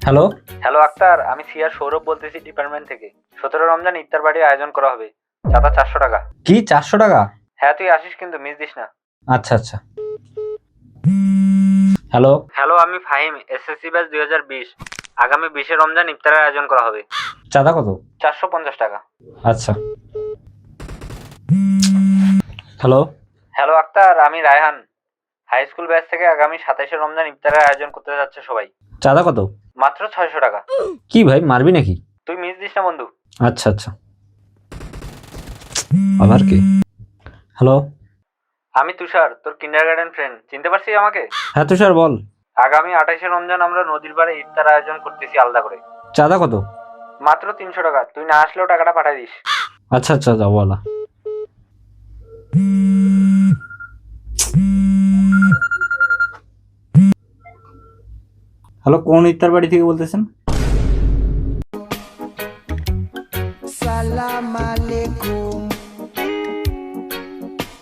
Hello. Hello Akter, আমি CR Sourav বলতেছি department থেকে। 17 রমজান ইফতার পার্টির আয়োজন করা হবে। চাঁদা 400 টাকা। কি 400 টাকা? হ্যাঁ, তুই আসিস কিন্তু, মিস দিস না। আচ্ছা আচ্ছা। হ্যালো। হ্যালো, আমি ফাহিম, এসএসসি ব্যাচ 2020। আগামী 20 রমজান ইফতারের আয়োজন করা হবে। চাঁদা কত? 450 টাকা। আচ্ছা। হ্যালো। হ্যালো আক্তার, আমি রায়হান, হাই স্কুল ব্যাচ থেকে। আগামী 27 রমজান ইফতারের আয়োজন করতে যাচ্ছে সবাই। চাঁদা কত? মাত্র 600 টাকা। কি ভাই, মারবি নাকি? তুই মিস দিস না বন্ধু। আচ্ছা আচ্ছা। আবার কি? হ্যালো। আমি তুষার, তোর কিন্ডারগার্টেন ফ্রেন্ড। চিনতে পারছিস আমাকে? হ্যাঁ তুষার, বল। আগামী 28 রমজান আমরা নদীর পাড়ে ইফতার আয়োজন করতেছি আলাদা করে। চাঁদা কত? মাত্র 300 টাকা। তুই না আসলেও টাকাটা পাঠিয়ে দিস। আচ্ছা আচ্ছা, যাও বলা। হ্যালো, কোন ইফতার বাড়ি থেকে বলতেছেন? সালাম আলাইকুম।